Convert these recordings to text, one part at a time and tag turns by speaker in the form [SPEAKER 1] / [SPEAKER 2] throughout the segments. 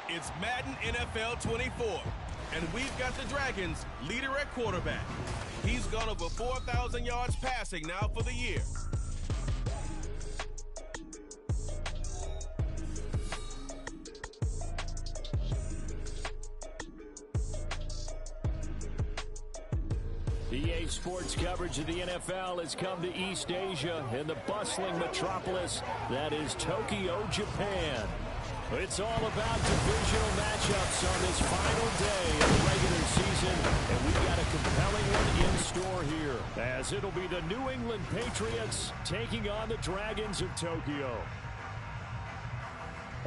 [SPEAKER 1] It's Madden NFL 24, and we've got the Dragons leader at quarterback. He's gone over 4,000 yards passing now for the year.
[SPEAKER 2] EA Sports coverage of the NFL has come to East Asia in the bustling metropolis that is Tokyo, Japan. It's all about divisional matchups on this final day of the regular season, and we've got a compelling one in store here, as it'll be the New England Patriots taking on the Dragons of Tokyo.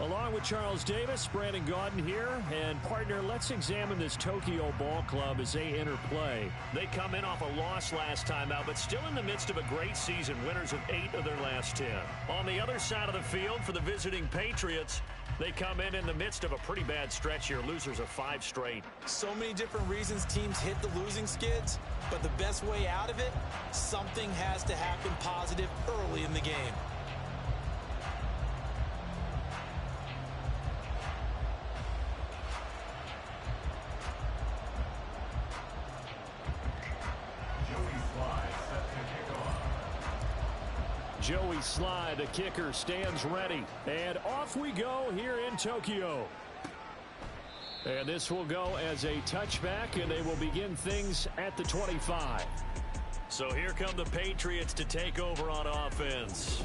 [SPEAKER 2] Along with Charles Davis, Brandon Gaudin here, and partner, let's examine this Tokyo ball club as they enter play. They come in off a loss last time out, but still in the midst of a great season, winners of 8 of their last 10. On the other side of the field for the visiting Patriots, they come in the midst of a pretty bad stretch here, losers of 5 straight.
[SPEAKER 3] So many different reasons teams hit the losing skids, but the best way out of it, something has to happen positive early in the game.
[SPEAKER 2] Joey Sly, the kicker, stands ready. And off we go here in Tokyo. And this will go as a touchback, and they will begin things at the 25. So here come the Patriots to take over on offense.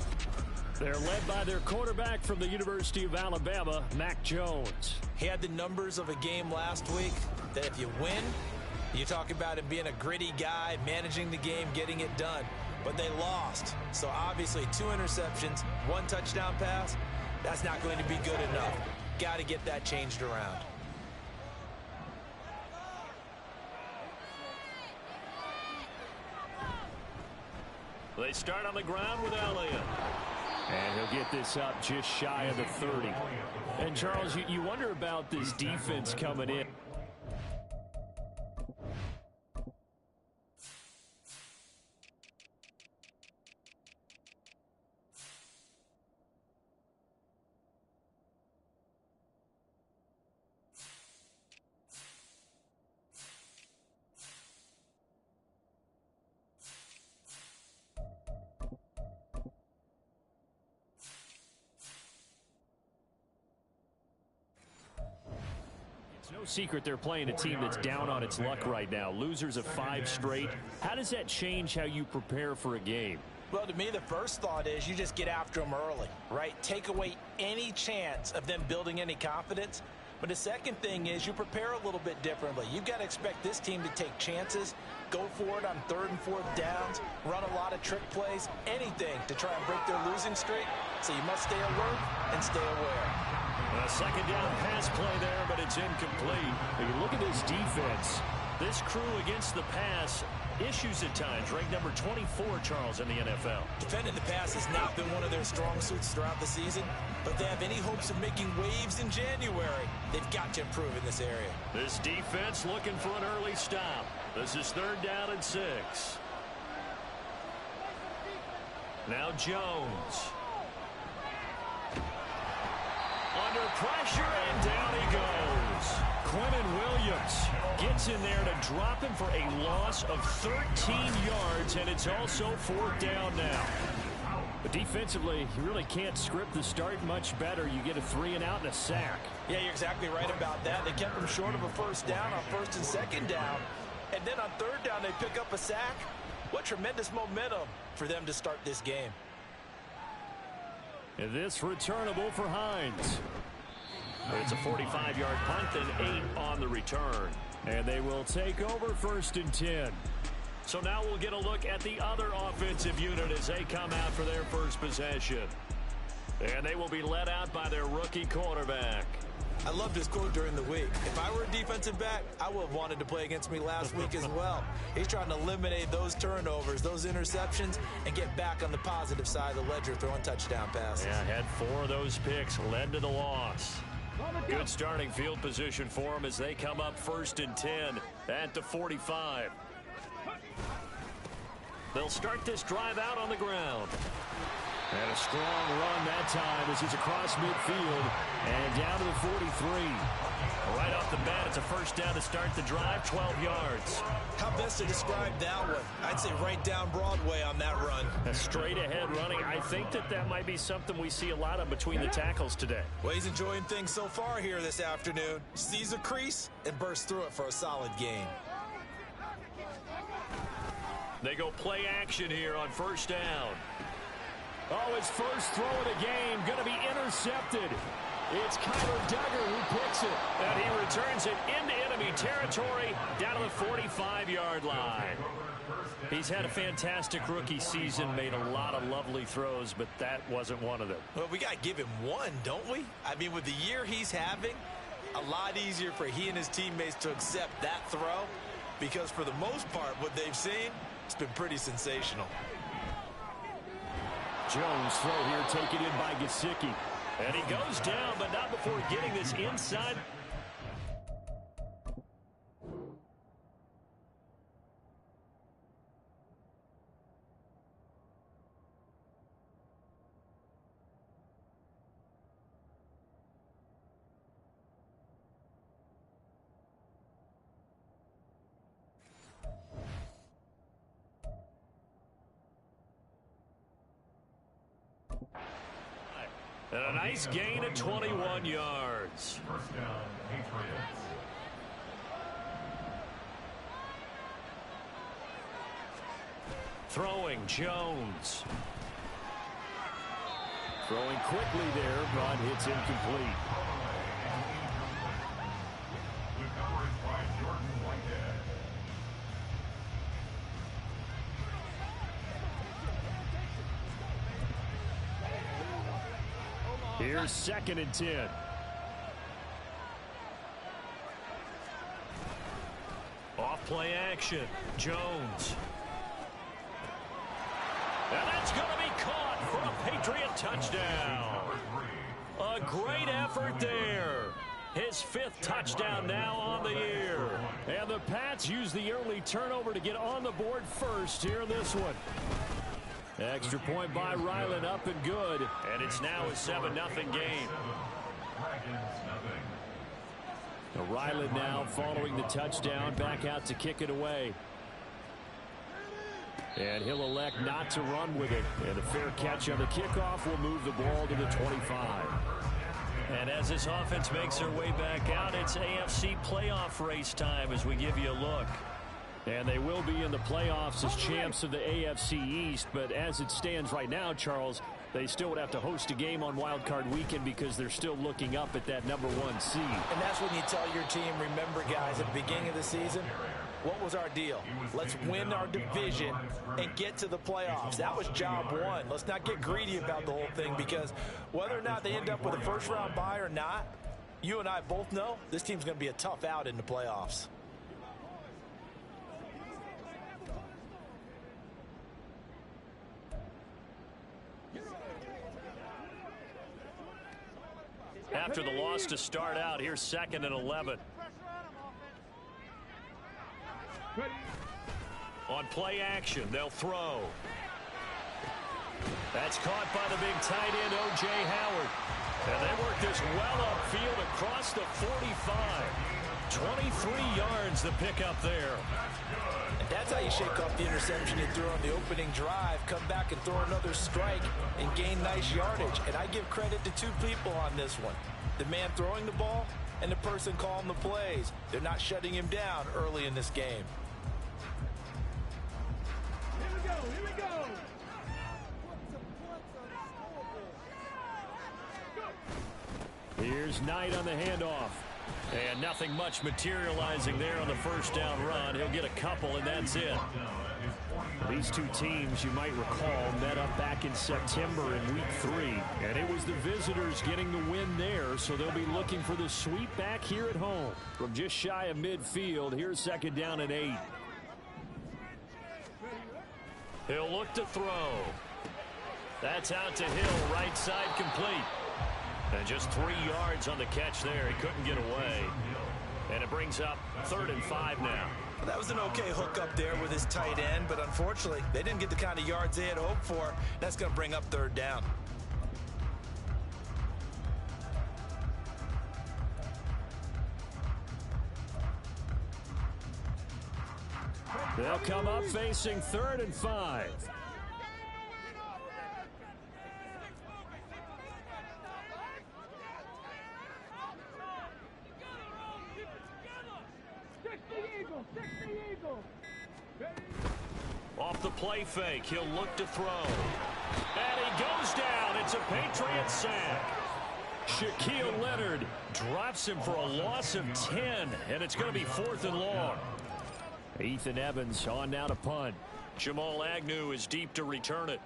[SPEAKER 2] They're led by their quarterback from the University of Alabama, Mac Jones.
[SPEAKER 3] He had the numbers of a game last week that if you win, you talk about him being a gritty guy, managing the game, getting it done. But they lost. So obviously 2 interceptions, 1 touchdown pass, that's not going to be good enough. Got to get that changed around.
[SPEAKER 2] They start on the ground with Elliott. And he'll get this up just shy of the 30. And Charles, you wonder about this defense coming in. It's no secret they're playing a team that's down on its luck right now. Losers of 5 straight. How does that change how you prepare for a game?
[SPEAKER 3] Well, to me, the first thought is you just get after them early, right? Take away any chance of them building any confidence. But the second thing is you prepare a little bit differently. You've got to expect this team to take chances, go for it on 3rd and 4th downs, run a lot of trick plays, anything to try and break their losing streak. So you must stay alert and stay aware.
[SPEAKER 2] A second down pass play there, but it's incomplete. If you look at this defense, this crew against the pass, issues at times, ranked number 24, Charles, in the NFL.
[SPEAKER 3] Defending the pass has not been one of their strong suits throughout the season, but they have any hopes of making waves in January. They've got to improve in this area.
[SPEAKER 2] This defense looking for an early stop. This is 3rd down and 6. Now Jones. Under pressure, and down he goes. Quentin Williams gets in there to drop him for a loss of 13 yards, and it's also 4th down now. But defensively, you really can't script the start much better. You get a 3 and out and a sack.
[SPEAKER 3] Yeah, you're exactly right about that. They kept him short of a 1st down on 1st and 2nd down. And then on 3rd down, they pick up a sack. What tremendous momentum for them to start this game.
[SPEAKER 2] And this returnable for Hines. It's a 45-yard punt and 8 on the return. And they will take over 1st and 10. So now we'll get a look at the other offensive unit as they come out for their first possession. And they will be led out by their rookie quarterback.
[SPEAKER 3] I loved his quote during the week. If I were a defensive back, I would have wanted to play against me last week as well. He's trying to eliminate those turnovers, those interceptions, and get back on the positive side of the ledger throwing touchdown passes.
[SPEAKER 2] Yeah, had 4 of those picks, led to the loss. Good starting field position for them as they come up 1st and 10 at the 45. They'll start this drive out on the ground. And a strong run that time as he's across midfield and down to the 43.
[SPEAKER 4] Right off the bat, it's a first down to start the drive, 12 yards.
[SPEAKER 3] How best to describe that one? I'd say right down Broadway on that run.
[SPEAKER 2] A straight ahead running. I think that might be something we see a lot of between the tackles today.
[SPEAKER 3] Well, he's enjoying things so far here this afternoon. Sees a crease and bursts through it for a solid gain.
[SPEAKER 2] They go play action here on first down. Oh, his first throw of the game going to be intercepted. It's Kyler Duggar who picks it. And he returns it into enemy territory down to the 45-yard line. He's had a fantastic rookie season, made a lot of lovely throws, but that wasn't one of them.
[SPEAKER 3] Well, we got to give him one, don't we? I mean, with the year he's having, a lot easier for he and his teammates to accept that throw because for the most part, what they've seen, it's been pretty sensational.
[SPEAKER 2] Jones throw here taken in by Gesicki. And he goes down, but not before getting this inside. And a nice gain of 21 yards.
[SPEAKER 5] First down, Patriots.
[SPEAKER 2] Throwing Jones. Throwing quickly there, but it's incomplete.
[SPEAKER 5] The coverage by Jordan Whitehead.
[SPEAKER 2] Here's 2nd and 10. Off play action. Jones. And that's going to be caught for a Patriot touchdown. A great effort there. His 5th touchdown now on the year. And the Pats use the early turnover to get on the board first here in this one. Extra point by Ryland, up and good. And it's now a 7-0 game. Ryland now following the touchdown, back out to kick it away. And he'll elect not to run with it. And a fair catch on the kickoff will move the ball to the 25.
[SPEAKER 4] And as this offense makes their way back out, it's AFC playoff race time as we give you a look.
[SPEAKER 2] And they will be in the playoffs as champs of the AFC East. But as it stands right now, Charles, they still would have to host a game on Wild Card Weekend because they're still looking up at that #1 seed.
[SPEAKER 3] And that's when you tell your team, remember, guys, at the beginning of the season, what was our deal? Let's win our division and get to the playoffs. That was job one. Let's not get greedy about the whole thing because whether or not they end up with a first-round bye or not, you and I both know this team's going to be a tough out in the playoffs.
[SPEAKER 2] After the loss to start out, here's 2nd and 11. On play action, they'll throw. That's caught by the big tight end, O.J. Howard. And they work this well upfield across the 45. 23 yards the pickup there.
[SPEAKER 3] And that's how you shake off the interception you threw on the opening drive, come back and throw another strike and gain nice yardage. And I give credit to two people on this one. The man throwing the ball and the person calling the plays. They're not shutting him down early in this game.
[SPEAKER 6] Here we go.
[SPEAKER 2] Here's Knight on the handoff. And nothing much materializing there on the first down run. He'll get a couple, and that's it. These two teams, you might recall, met up back in September in Week 3. And it was the visitors getting the win there, so they'll be looking for the sweep back here at home. From just shy of midfield, here's 2nd down and 8. He'll look to throw. That's out to Hill, right side complete. And just 3 yards on the catch there. He couldn't get away. And it brings up 3rd and 5 now.
[SPEAKER 3] That was an okay hook up there with his tight end, but unfortunately, they didn't get the kind of yards they had hoped for. That's going to bring up third down.
[SPEAKER 2] They'll come up facing 3rd and 5.
[SPEAKER 4] Off the play fake, he'll look to throw. And he goes down. It's a Patriots sack. Shaquille Leonard drops him for a loss of 10, and it's going to be 4th and long.
[SPEAKER 2] Ethan Evans on now to punt.
[SPEAKER 4] Jamal Agnew is deep to return it.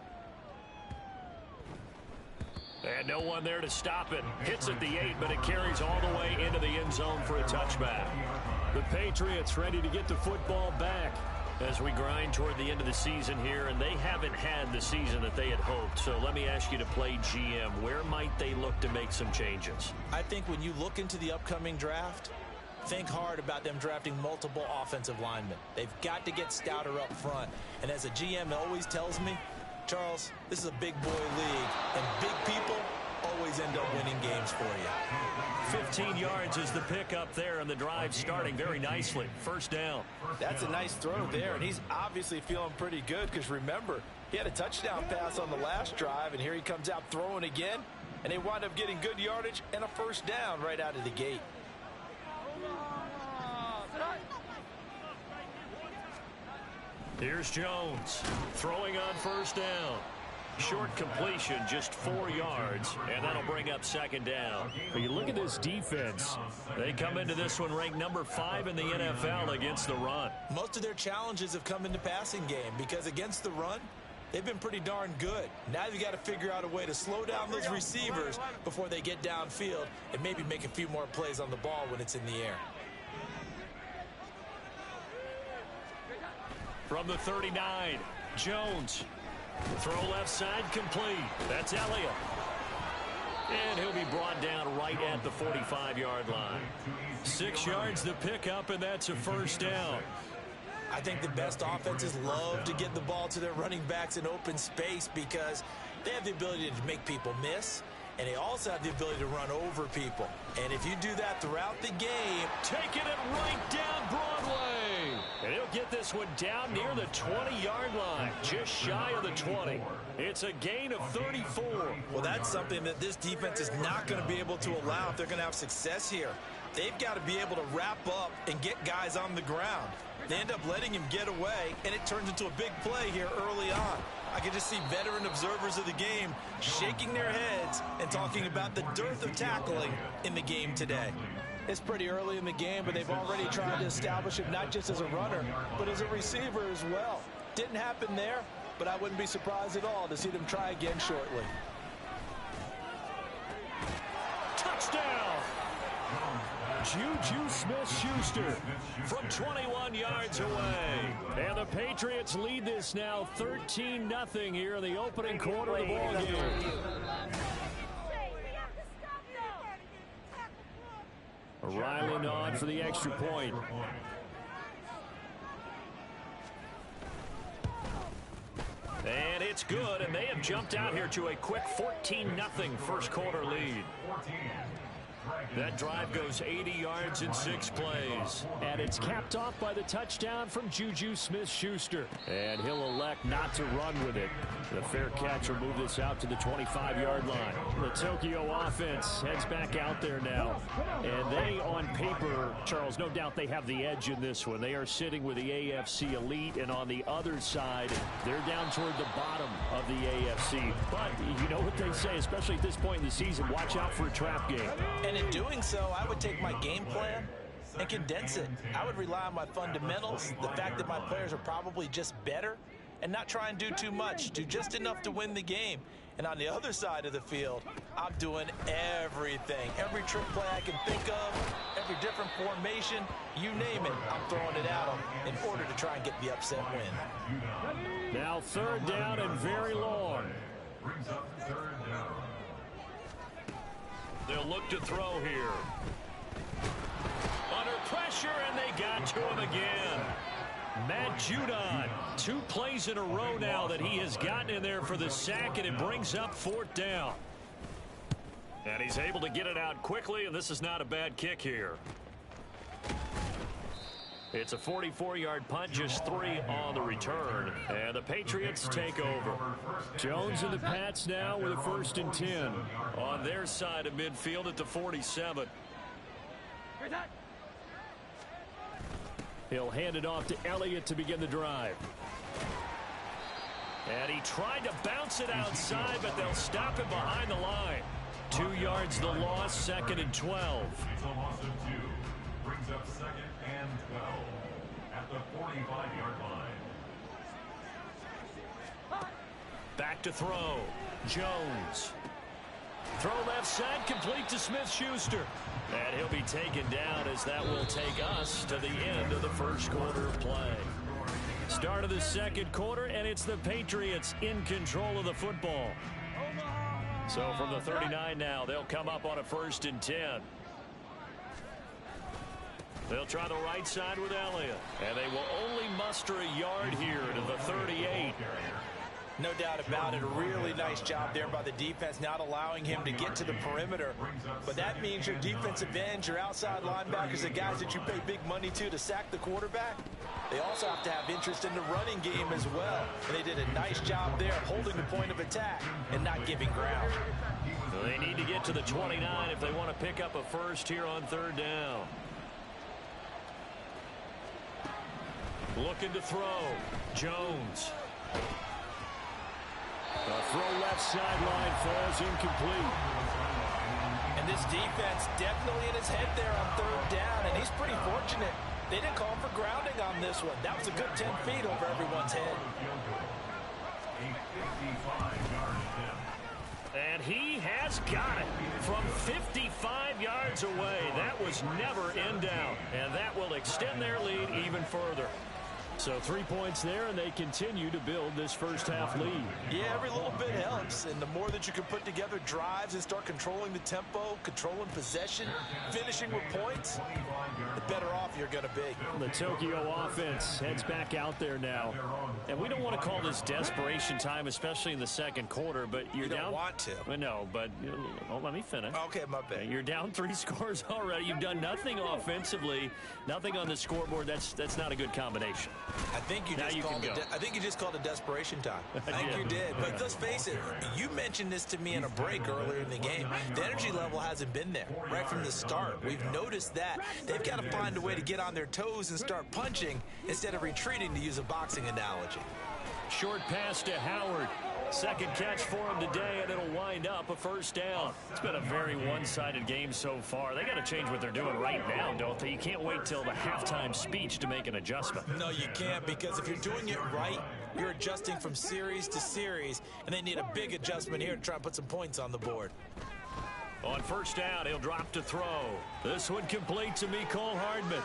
[SPEAKER 4] And no one there to stop it. Hits at the 8, but it carries all the way into the end zone for a touchback.
[SPEAKER 2] The Patriots ready to get the football back
[SPEAKER 4] as we grind toward the end of the season here, and they haven't had the season that they had hoped. So let me ask you to play GM. Where might they look to make some changes?
[SPEAKER 3] I think when you look into the upcoming draft, think hard about them drafting multiple offensive linemen. They've got to get stouter up front. And as a GM always tells me, Charles, this is a big boy league, and big people always end up winning games for you.
[SPEAKER 4] 15 yards is the pickup there, and the drive starting very nicely. First down.
[SPEAKER 3] That's a nice throw there, and he's obviously feeling pretty good because remember, he had a touchdown pass on the last drive, and here he comes out throwing again, and they wind up getting good yardage and a first down right out of the gate.
[SPEAKER 4] Here's Jones throwing on first down. Short completion, just 4 yards, and that'll bring up second down.
[SPEAKER 2] But you look at this defense.
[SPEAKER 4] They come into this one ranked number 5 in the NFL against the run.
[SPEAKER 3] Most of their challenges have come in the passing game because against the run, they've been pretty darn good. Now you've got to figure out a way to slow down those receivers before they get downfield and maybe make a few more plays on the ball when it's in the air.
[SPEAKER 4] From the 39, Jones. Throw left side complete. That's Elliott. And he'll be brought down right at the 45-yard line. 6 yards the pickup, and that's a first down.
[SPEAKER 3] I think the best offenses love to get the ball to their running backs in open space because they have the ability to make people miss, and they also have the ability to run over people. And if you do that throughout the game,
[SPEAKER 4] taking it right down Broadway. And he'll get this one down near the 20-yard line, just shy of the 20. It's a gain of 34.
[SPEAKER 3] Well, that's something that this defense is not going to be able to allow if they're going to have success here. They've got to be able to wrap up and get guys on the ground. They end up letting him get away, and it turns into a big play here early on. I can just see veteran observers of the game shaking their heads and talking about the dearth of tackling in the game today. It's pretty early in the game, but they've already tried to establish him not just as a runner, but as a receiver as well. Didn't happen there, but I wouldn't be surprised at all to see them try again shortly.
[SPEAKER 4] Touchdown!
[SPEAKER 2] Juju Smith-Schuster
[SPEAKER 4] from 21 yards away.
[SPEAKER 2] And the Patriots lead this now 13-0 here in the opening quarter of the ball game. Riley on for the extra point.
[SPEAKER 4] And it's good, and they have jumped out here to a quick 14-0 first quarter lead. That drive goes 80 yards in 6 plays.
[SPEAKER 2] And it's capped off by the touchdown from Juju Smith-Schuster. And he'll elect not to run with it. The fair catch will move this out to the 25-yard line. The Tokyo offense heads back out there now. And they, on paper, Charles, no doubt they have the edge in this one. They are sitting with the AFC elite, and on the other side, they're down toward the bottom of the AFC. But you know what they say, especially at this point in the season, watch out for a trap game.
[SPEAKER 3] And in doing so, I would take my game plan and condense it. I would rely on my fundamentals, the fact that my players are probably just better, and not try and do too much, do just enough to win the game. And on the other side of the field, I'm doing everything. Every trick play I can think of, every different formation, you name it, I'm throwing it at them in order to try and get the upset win.
[SPEAKER 2] Now 3rd down and very long.
[SPEAKER 5] Brings up 3rd down.
[SPEAKER 4] They'll look to throw here. Under pressure, and they got to him again. Matt Judon, 2 plays in a row now that he has gotten in there for the sack, and it brings up 4th down. And he's able to get it out quickly, and this is not a bad kick here. It's a 44-yard punt, just 3 on the return, and the Patriots take over.
[SPEAKER 2] Jones and the Pats now with a 1st and 10.
[SPEAKER 4] On their side of midfield at the 47.
[SPEAKER 2] He'll hand it off to Elliott to begin the drive.
[SPEAKER 4] And he tried to bounce it outside, but they'll stop him behind the line. 2 yards the loss, 2nd and 12.
[SPEAKER 5] It's a loss of 2. Brings up 2nd and 12 at the 45-yard line.
[SPEAKER 4] Back to throw. Jones. Throw left side, complete to Smith-Schuster. And he'll be taken down as that will take us to the end of the 1st quarter of play. Start of the 2nd quarter, and it's the Patriots in control of the football. So from the 39 now, they'll come up on a 1st and 10. They'll try the right side with Elliott. And they will only muster a yard here to the 38.
[SPEAKER 3] No doubt about it. A really nice job there by the defense, not allowing him to get to the perimeter. But that means your defensive ends, your outside linebackers, the guys that you pay big money to sack the quarterback, they also have to have interest in the running game as well. And they did a nice job there holding the point of attack and not giving ground.
[SPEAKER 4] So they need to get to the 29 if they want to pick up a 1st here on 3rd down. Looking to throw. Jones.
[SPEAKER 2] The throw left sideline falls incomplete.
[SPEAKER 3] And this defense definitely in his head there on 3rd down, and he's pretty fortunate. They didn't call for grounding on this one. That was a good 10 feet over everyone's head.
[SPEAKER 4] And he has got it from 55 yards away. That was never in doubt, and that will extend their lead even further.
[SPEAKER 2] So 3 points there, and they continue to build this 1st half lead.
[SPEAKER 3] Yeah, every little bit helps, and the more that you can put together drives and start controlling the tempo, controlling possession, finishing with points, the better off you're going to be.
[SPEAKER 2] The Tokyo offense heads back out there now.
[SPEAKER 4] And we don't want to call this desperation time, especially in the 2nd quarter, but you're down.
[SPEAKER 3] You don't want to.
[SPEAKER 4] No, but let me finish.
[SPEAKER 3] Okay, my bad.
[SPEAKER 4] You're down 3 scores already. You've done nothing offensively, nothing on the scoreboard. That's not a good combination.
[SPEAKER 3] I think you just called it desperation time. I think you did. But let's face it, you mentioned this to me in a break earlier in the game. The energy level hasn't been there right from the start. We've noticed that. They've got to find a way to get on their toes and start punching instead of retreating, to use a boxing analogy.
[SPEAKER 4] Short pass to Howard. 2nd catch for him today, and it'll wind up a 1st down. It's been a very one-sided game so far. They got to change what they're doing right now, don't they? You can't wait till the halftime speech to make an adjustment.
[SPEAKER 3] No, you can't, because if you're doing it right, you're adjusting from series to series, and they need a big adjustment here to try and put some points on the board.
[SPEAKER 4] On 1st down, he'll drop to throw. This one complete to Mecole Hardman.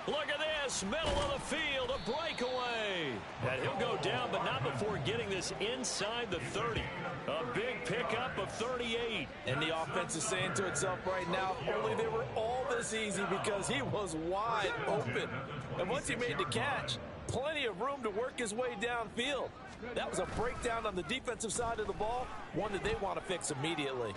[SPEAKER 4] Look at this, middle of the field, a breakaway. And he'll go down, but not before getting this inside the 30. A big pickup of 38.
[SPEAKER 3] And the offense is saying to itself right now, only they were all this easy because he was wide open. And once he made the catch, plenty of room to work his way downfield. That was a breakdown on the defensive side of the ball, one that they want to fix immediately.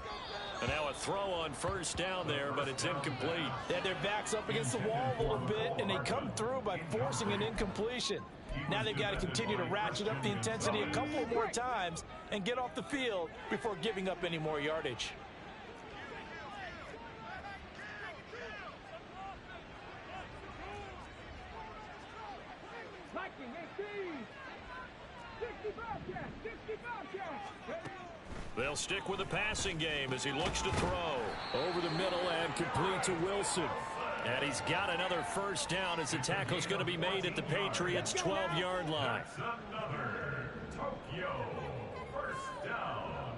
[SPEAKER 4] And now a throw on 1st down there, but it's incomplete.
[SPEAKER 3] They had their backs up against the wall a little bit, and they come through by forcing an incompletion. Now they've got to continue to ratchet up the intensity a couple more times and get off the field before giving up any more yardage.
[SPEAKER 4] They'll stick with the passing game as he looks to throw.
[SPEAKER 2] Over the middle and complete to Wilson.
[SPEAKER 4] And he's got another 1st down as the tackle's going to be made at the Patriots' 12-yard line.
[SPEAKER 5] Another Tokyo 1st down.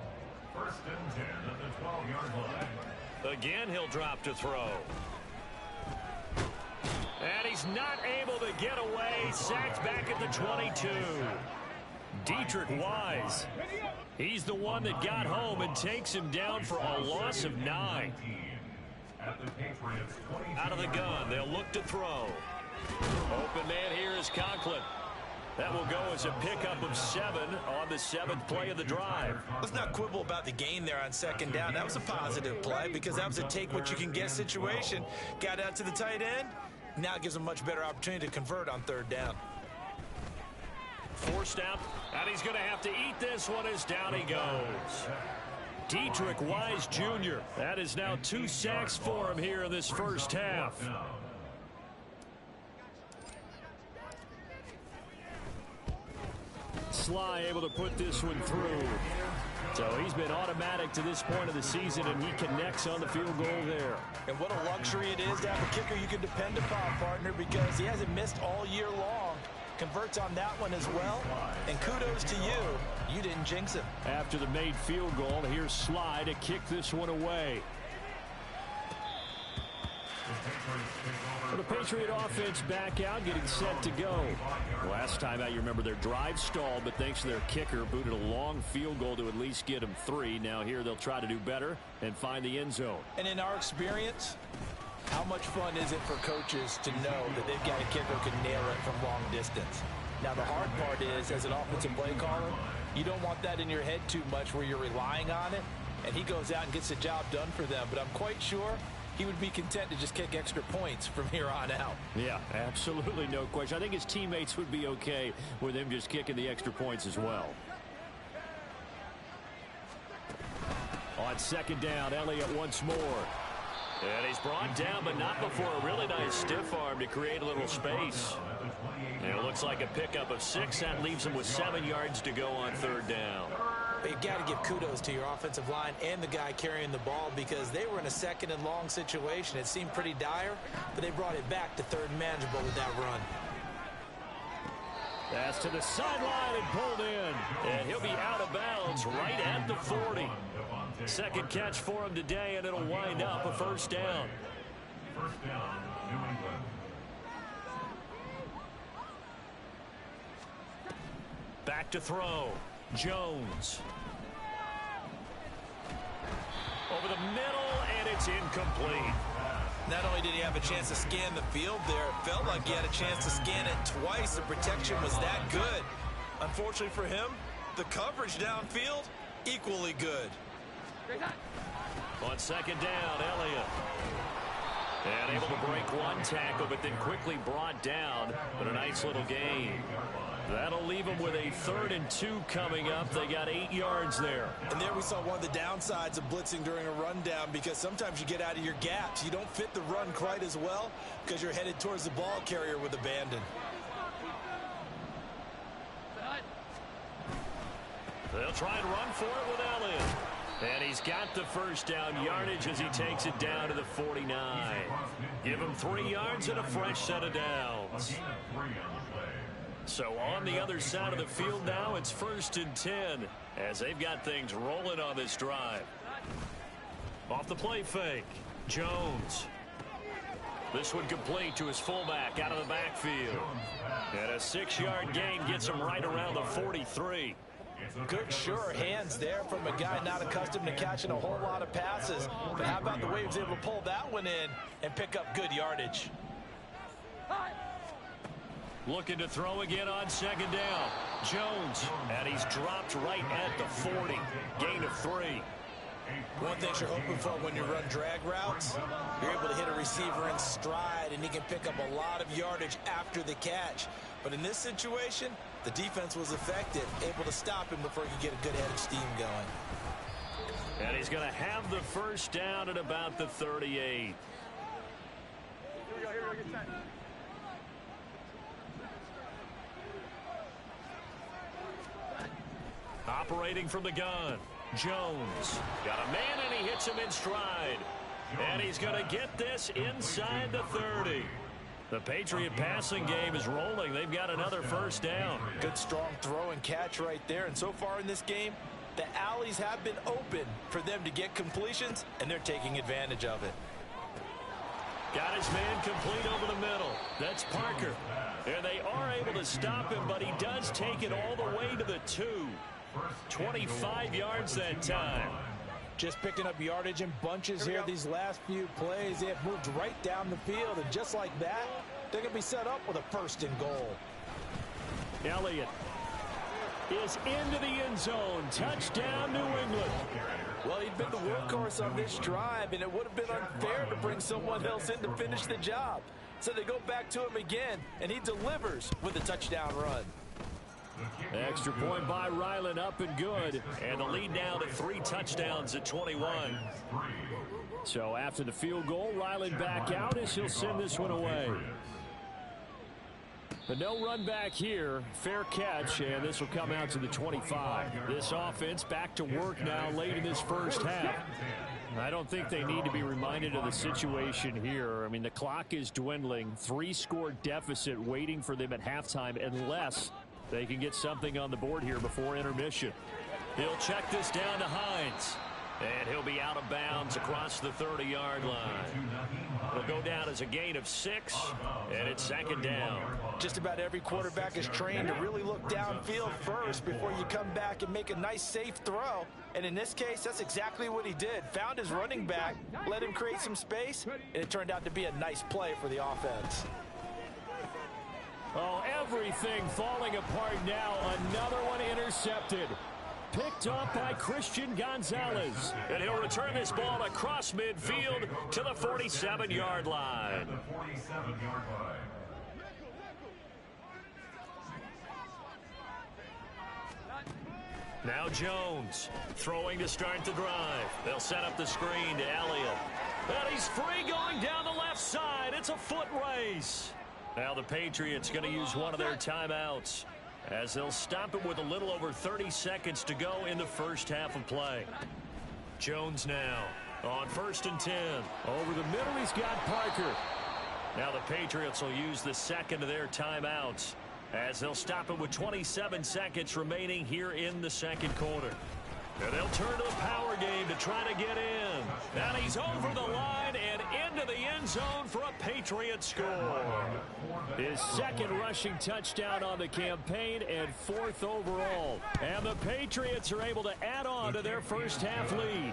[SPEAKER 5] 1st and 10 at the 12-yard line.
[SPEAKER 4] Again, he'll drop to throw. And he's not able to get away. Sacked back at the 22. Dietrich Wise. He's the one that got home and takes him down for a loss of 9.
[SPEAKER 5] at the Patriots 22.
[SPEAKER 4] Out of the gun, they'll look to throw. Open man here is Conklin. That will go as a pickup of 7 on the 7th play of the drive.
[SPEAKER 3] Let's not quibble about the gain there on 2nd down. That was a positive play because that was a take-what-you-can-get situation. Got out to the tight end. Now it gives him a much better opportunity to convert on 3rd down.
[SPEAKER 4] Forced out, and he's going to have to eat this one as down he goes. Dietrich Wise Jr. That is now 2 sacks for him here in this first half. Sly able to put this one through. So he's been automatic to this point of the season, and he connects on the field goal there.
[SPEAKER 3] And what a luxury it is to have a kicker you can depend upon, partner, because he hasn't missed all year long. Converts on that one as well. And kudos to you. You didn't jinx him.
[SPEAKER 2] After the made field goal, here's Sly to kick this one away. The Patriot offense back out, getting set to go. Last time out, you remember their drive stalled, but thanks to their kicker, booted a long field goal to at least get them 3. Now here they'll try to do better and find the end zone.
[SPEAKER 3] And in our experience, how much fun is it for coaches to know that they've got a kicker who can nail it from long distance? Now the hard part is, as an offensive play caller, you don't want that in your head too much where you're relying on it, and he goes out and gets the job done for them. But I'm quite sure he would be content to just kick extra points from here on out.
[SPEAKER 2] Yeah, absolutely no question. I think his teammates would be okay with him just kicking the extra points as well. On 2nd down, Elliott once more.
[SPEAKER 4] And he's brought down, but not before a really nice stiff arm to create a little space. And it looks like a pickup of 6. That leaves him with 7 yards to go on 3rd down.
[SPEAKER 3] But you got to give kudos to your offensive line and the guy carrying the ball because they were in a 2nd and long situation. It seemed pretty dire, but they brought it back to 3rd and manageable with that run.
[SPEAKER 2] That's to the sideline and pulled in.
[SPEAKER 4] And he'll be out of bounds right at the 40. 2nd catch for him today, and it'll wind up a 1st down.
[SPEAKER 5] 1st down, New England.
[SPEAKER 4] Back to throw. Jones. Over the middle, and it's incomplete.
[SPEAKER 3] Not only did he have a chance to scan the field there, it felt like he had a chance to scan it twice. The protection was that good. Unfortunately for him, the coverage downfield, equally good.
[SPEAKER 4] On 2nd down, Elliott. And able to break one tackle, but then quickly brought down. But a nice little gain. That'll leave them with a 3rd and 2 coming up. They got 8 yards there.
[SPEAKER 3] And there we saw one of the downsides of blitzing during a rundown because sometimes you get out of your gaps. You don't fit the run quite as well because you're headed towards the ball carrier with abandon.
[SPEAKER 4] They'll try and run for it with Elliott. And he's got the 1st down yardage as he takes it down to the 49. Give him 3 yards and a fresh set of downs. So on the other side of the field now, it's 1st and 10 as they've got things rolling on this drive. Off the play fake, Jones. This one complete to his fullback out of the backfield. And a 6-yard gain gets him right around the 43.
[SPEAKER 3] Good, sure hands there from a guy not accustomed to catching a whole lot of passes. But how about the way he was able to pull that one in and pick up good yardage?
[SPEAKER 4] Looking to throw again on 2nd down. Jones, and he's dropped right at the 40. Gain of 3.
[SPEAKER 3] One thing you're hoping for when you run drag routes, you're able to hit a receiver in stride, and he can pick up a lot of yardage after the catch. But in this situation, the defense was effective, able to stop him before he could get a good head of steam going.
[SPEAKER 4] And he's going to have the 1st down at about the 38.
[SPEAKER 6] Here we go, get set.
[SPEAKER 4] Operating from the gun, Jones. Got a man, and he hits him in stride. And he's going to get this inside the 30. The Patriot passing game is rolling. They've got another 1st down.
[SPEAKER 3] Good, strong throw and catch right there. And so far in this game, the alleys have been open for them to get completions, and they're taking advantage of it.
[SPEAKER 4] Got his man complete over the middle. That's Parker. And they are able to stop him, but he does take it all the way to the 2. 25 yards that time.
[SPEAKER 3] Just picking up yardage in bunches here these last few plays. They have moved right down the field, and just like that, they're going to be set up with a 1st and goal.
[SPEAKER 2] Elliott is into the end zone. Touchdown, New England.
[SPEAKER 3] Well, he'd been the workhorse on this drive, and it would have been unfair to bring someone else in to finish the job. So they go back to him again, and he delivers with a touchdown run.
[SPEAKER 2] Extra point by Ryland, up and good.
[SPEAKER 4] And the lead now to 3 touchdowns at 21.
[SPEAKER 2] So after the field goal, Ryland back out as he'll send this one away. But no run back here. Fair catch, and this will come out to the 25. This offense back to work now late in this first half. I don't think they need to be reminded of the situation here. I mean, the clock is dwindling. 3-score deficit waiting for them at halftime unless they can get something on the board here before intermission.
[SPEAKER 4] He'll check this down to Hines. And he'll be out of bounds across the 30-yard line. It'll go down as a gain of 6, and it's 2nd down.
[SPEAKER 3] Just about every quarterback is trained to really look downfield first before you come back and make a nice, safe throw. And in this case, that's exactly what he did. Found his running back, let him create some space, and it turned out to be a nice play for the offense.
[SPEAKER 2] Oh, everything falling apart now. Another one intercepted. Picked up by Christian Gonzalez.
[SPEAKER 4] And he'll return this ball across midfield to the 47-yard line. Now Jones throwing to start the drive. They'll set up the screen to Elliott. And he's free going down the left side. It's a foot race. Now the Patriots going to use one of their timeouts as they'll stop it with a little over 30 seconds to go in the first half of play. Jones now on 1st and 10.
[SPEAKER 2] Over the middle, he's got Parker.
[SPEAKER 4] Now the Patriots will use the second of their timeouts as they'll stop it with 27 seconds remaining here in the second quarter. And they'll turn to the power game to try to get in. And he's over the line and into the end zone for a Patriot score.
[SPEAKER 2] His 2nd rushing touchdown on the campaign and 4th overall. And the Patriots are able to add on to their first half lead.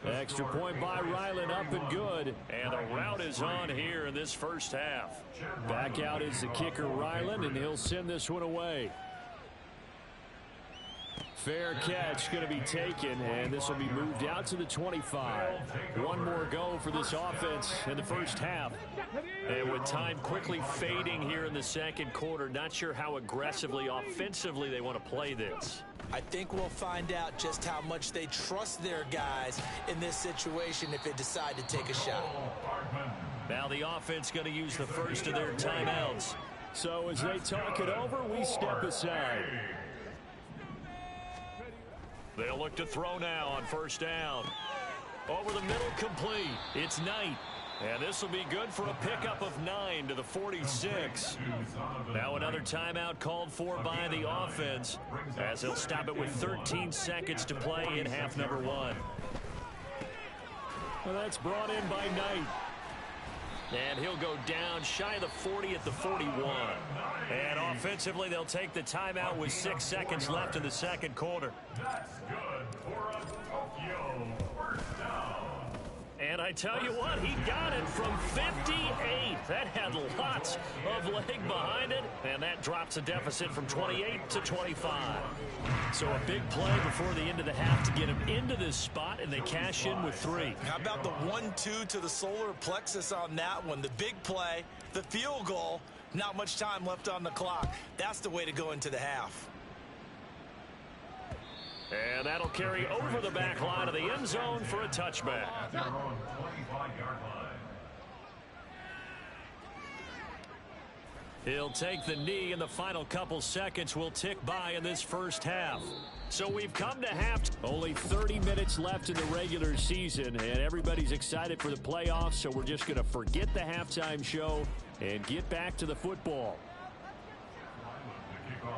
[SPEAKER 2] Extra point by Ryland, up and good.
[SPEAKER 4] And the route is on here in this first half.
[SPEAKER 2] Back out is the kicker, Ryland, and he'll send this one away. Fair catch going to be taken, and this will be moved out to the 25. One more go for this offense in the first half.
[SPEAKER 4] And with time quickly fading here in the second quarter, not sure how aggressively, offensively they want to play this.
[SPEAKER 3] I think we'll find out just how much they trust their guys in this situation if they decide to take a shot.
[SPEAKER 4] Now the offense going to use the first of their timeouts.
[SPEAKER 2] So as they talk it over, we step aside.
[SPEAKER 4] They'll look to throw now on 1st down. Over the middle, complete. It's Knight. And this will be good for a pickup of 9 to the 46. Now another timeout called for by the offense as they'll stop it with 13 seconds to play in half number 1.
[SPEAKER 2] Well, that's brought in by Knight.
[SPEAKER 4] And he'll go down shy of the 40 at the 41. And offensively, they'll take the timeout with 6 seconds left in the second quarter.
[SPEAKER 5] That's good for a Tokyo first down.
[SPEAKER 4] And I tell you what, he got it from 58. That had lots of leg behind it. And that drops the deficit from 28 to 25. So a big play before the end of the half to get him into this spot, and they cash in with 3.
[SPEAKER 3] How about the 1-2 to the solar plexus on that one? The big play, the field goal, not much time left on the clock. That's the way to go into the half.
[SPEAKER 4] And that'll carry over the back line of the end zone for a touchback.
[SPEAKER 5] At their own 25-yard line.
[SPEAKER 4] He'll take the knee, and the final couple seconds will tick by in this first half. So we've come to half.
[SPEAKER 2] Only 30 minutes left in the regular season, and everybody's excited for the playoffs, so we're just going to forget the halftime show and get back to the football.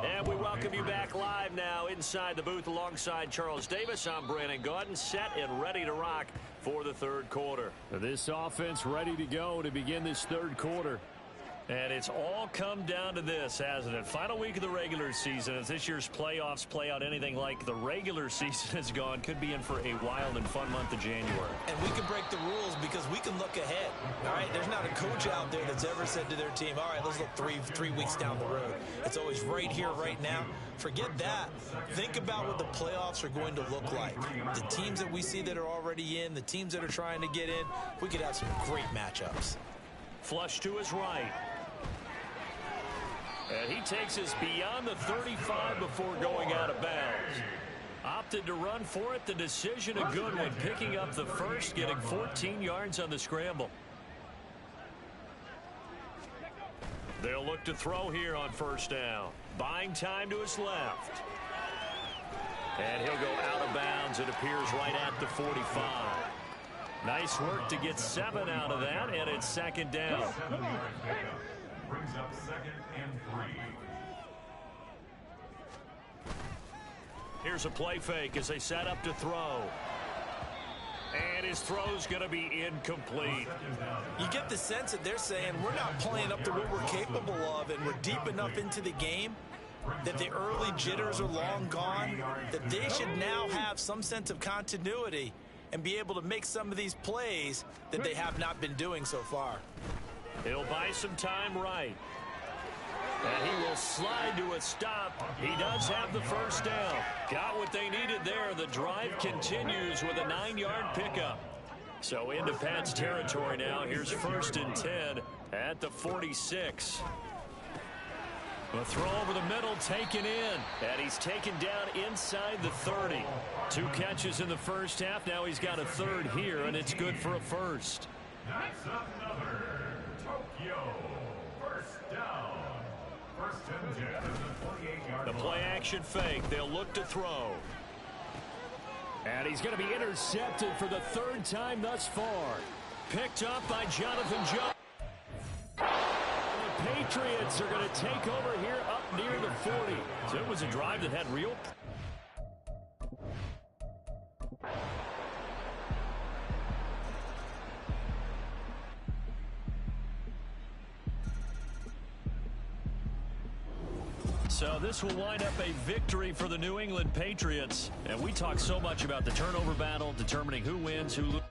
[SPEAKER 4] And we welcome you back live now inside the booth alongside Charles Davis. I'm Brandon Gaudin, set and ready to rock for the third quarter.
[SPEAKER 2] This offense ready to go to begin this third quarter.
[SPEAKER 4] And it's all come down to this, hasn't it? Final week of the regular season. As this year's playoffs play out anything like the regular season has gone, could be in for a wild and fun month of January.
[SPEAKER 3] And we can break the rules because we can look ahead. All right, there's not a coach out there that's ever said to their team, all right, let's look three weeks down the road. It's always right here, right now. Forget that. Think about what the playoffs are going to look like. The teams that we see that are already in, the teams that are trying to get in, we could have some great matchups.
[SPEAKER 4] Flush to his right. And he takes us beyond the 35 before going out of bounds. Opted to run for it. The decision a good one. Picking up the first, getting 14 yards on the scramble. They'll look to throw here on first down. Buying time to his left. And he'll go out of bounds. It appears right at the 45. Nice work to get 7 out of that, and it's second down.
[SPEAKER 5] Brings up 2nd and 3.
[SPEAKER 4] Here's a play fake as they set up to throw. And his throw's going to be incomplete.
[SPEAKER 3] You get the sense that they're saying we're not playing up to what we're capable of, and we're deep enough into the game that the early jitters are long gone, that they should now have some sense of continuity and be able to make some of these plays that they have not been doing so far.
[SPEAKER 4] He'll buy some time right. And he will slide to a stop. He does have the first down. Got what they needed there. The drive continues with a 9-yard pickup. So into Pat's territory now. Here's 1st and 10 at the 46. A throw over the middle taken in. And he's taken down inside the 30. 2 catches in the first half. Now he's got a third here, and it's good for a first.
[SPEAKER 5] That's another Tokyo first down. 1st and 10 at the 28-yard line.
[SPEAKER 4] The play action fake. They'll look to throw. And he's going to be intercepted for the 3rd time thus far. Picked up by Jonathan Jones. The Patriots are going to take over here up near the 40. So it was a drive that had real... So this will wind up a victory for the New England Patriots. And we talk so much about the turnover battle, determining who wins, who loses.